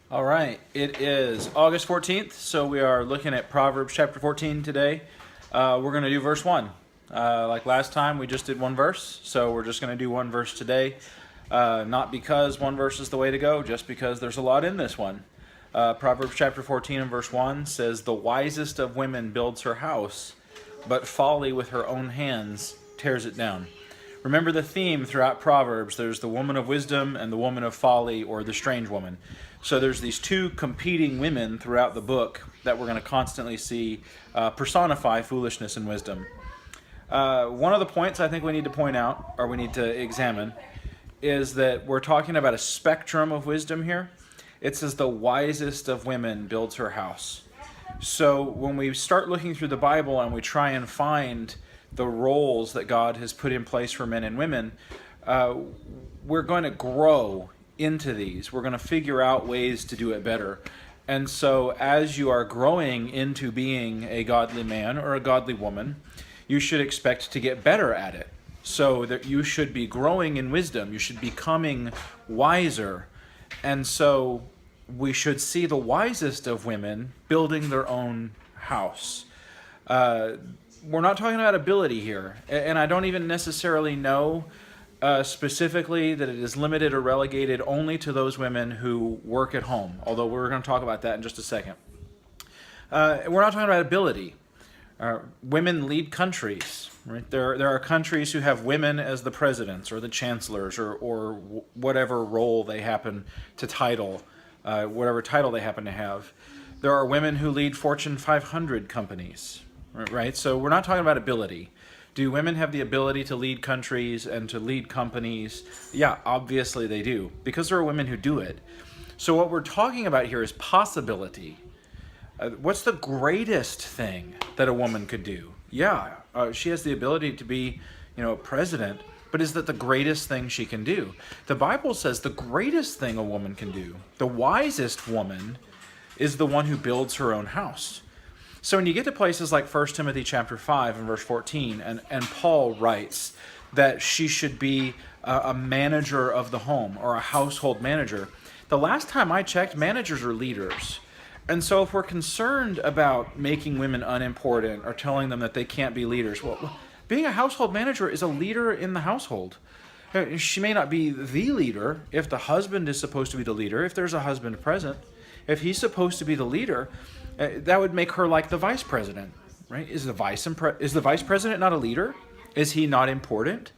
All right, it is August 14th, so we are looking at Proverbs chapter 14 today. We're going to do verse 1. Like last time, we just did one verse, so we're just going to do one verse today. Not because one verse is the way to go, just because there's a lot in this one. Proverbs chapter 14 and verse 1 says, "The wisest of women builds her house, but folly with her own hands tears it down." Remember the theme throughout Proverbs. There's the woman of wisdom and the woman of folly, or the strange woman. So there's these two competing women throughout the book that we're going to constantly see personify foolishness and wisdom. One of the points I think we need to point out, or we need to examine, is that we're talking about a spectrum of wisdom here. It says the wisest of women builds her house. So when we start looking through the Bible and we try and find the roles that God has put in place for men and women, we're going to grow into these. We're going to figure out ways to do it better. And so as you are growing into being a godly man or a godly woman, you should expect to get better at it. So that you should be growing in wisdom. You should be becoming wiser. And so we should see the wisest of women building their own house. We're not talking about ability here, and I don't even necessarily know specifically that it is limited or relegated only to those women who work at home, although we're going to talk about that in just a second. We're not talking about ability. Women lead countries. Right? There are countries who have women as the presidents or the chancellors or whatever role they happen to title, whatever title they happen to have. There are women who lead Fortune 500 companies. Right? So we're not talking about ability. Do women have the ability to lead countries and to lead companies? Yeah, obviously they do, because there are women who do it. So what we're talking about here is possibility. What's the greatest thing that a woman could do? Yeah, she has the ability to be, president, but is that the greatest thing she can do? The Bible says the greatest thing a woman can do, the wisest woman, is the one who builds her own house. So when you get to places like 1 Timothy chapter 5 and verse 14, and Paul writes that she should be a manager of the home, or a household manager. The last time I checked, managers are leaders. And so if we're concerned about making women unimportant or telling them that they can't be leaders, well, being a household manager is a leader in the household. She may not be the leader if the husband is supposed to be the leader, if there's a husband present. If he's supposed to be the leader, that would make her like the vice president, right? Is the vice president not a leader? Is he not important?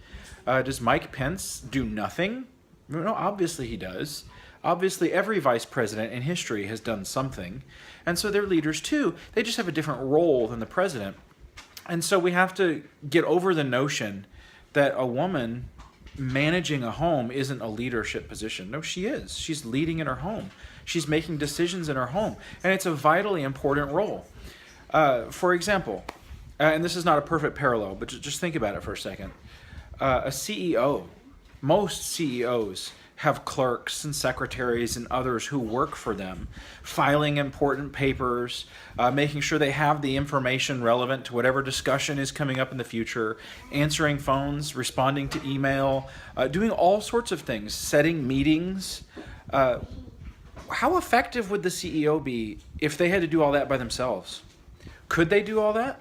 Does Mike Pence do nothing? No, obviously he does. Obviously every vice president in history has done something. And so they're leaders too. They just have a different role than the president. And so we have to get over the notion that a woman managing a home isn't a leadership position. No, she is. She's leading in her home. She's making decisions in her home. And it's a vitally important role. For example, and this is not a perfect parallel, but just think about it for a second. A CEO, most CEOs have clerks and secretaries and others who work for them, filing important papers, making sure they have the information relevant to whatever discussion is coming up in the future, answering phones, responding to email, doing all sorts of things, setting meetings. How effective would the CEO be if they had to do all that by themselves? Could they do all that?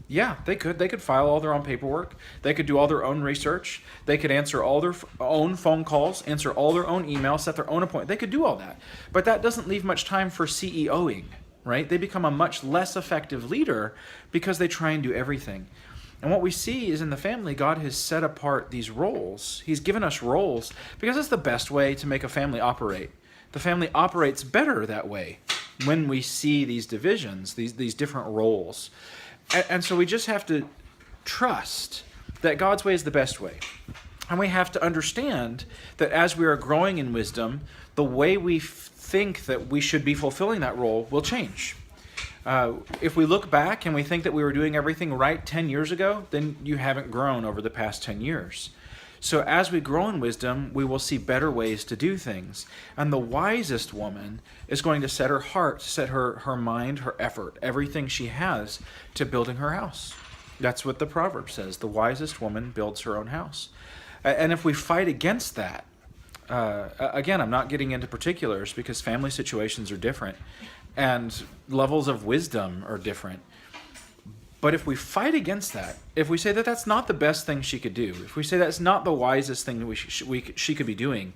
Yeah, they could. They could file all their own paperwork. They could do all their own research. They could answer all their own phone calls, answer all their own emails, set their own appointment. They could do all that. But that doesn't leave much time for CEOing, right? They become a much less effective leader because they try and do everything. And what we see is in the family, God has set apart these roles. He's given us roles because it's the best way to make a family operate. The family operates better that way when we see these divisions, these different roles. And so we just have to trust that God's way is the best way. And we have to understand that as we are growing in wisdom, the way we think that we should be fulfilling that role will change. If we look back and we think that we were doing everything right 10 years ago, then you haven't grown over the past 10 years. So as we grow in wisdom, we will see better ways to do things. And the wisest woman is going to set her heart, set her mind, her effort, everything she has to building her house. That's what the proverb says. The wisest woman builds her own house. And if we fight against that, Again, I'm not getting into particulars because family situations are different and levels of wisdom are different. But if we fight against that, if we say that that's not the best thing she could do, if we say that's not the wisest thing that she could be doing,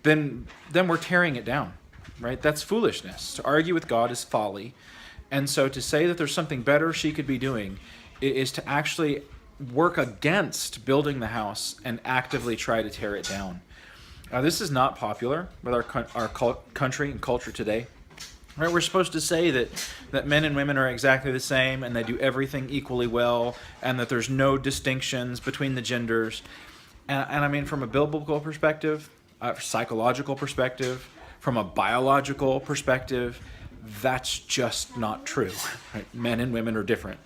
then we're tearing it down, right? That's foolishness. To argue with God is folly. And so to say that there's something better she could be doing is to actually work against building the house and actively try to tear it down. This is not popular with our country and culture today. Right, we're supposed to say that men and women are exactly the same and they do everything equally well and that there's no distinctions between the genders. And I mean, from a biblical perspective, psychological perspective, from a biological perspective, that's just not true. Right? Men and women are different.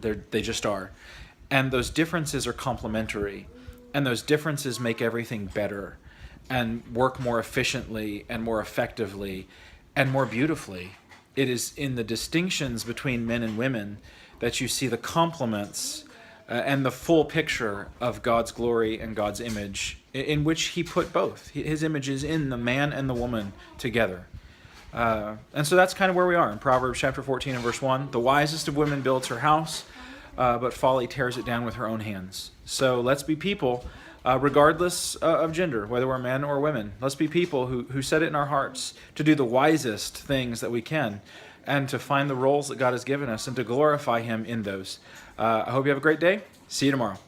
They just are. And those differences are complementary. And those differences make everything better and work more efficiently and more effectively and more beautifully. It is in the distinctions between men and women that you see the complements and the full picture of God's glory and God's image, in which he put both. His image is in the man and the woman together. And so that's kind of where we are in Proverbs chapter 14 and verse 1. The wisest of women builds her house, but folly tears it down with her own hands. So let's be people, regardless of gender, whether we're men or women. Let's be people who set it in our hearts to do the wisest things that we can and to find the roles that God has given us and to glorify him in those. I hope you have a great day. See you tomorrow.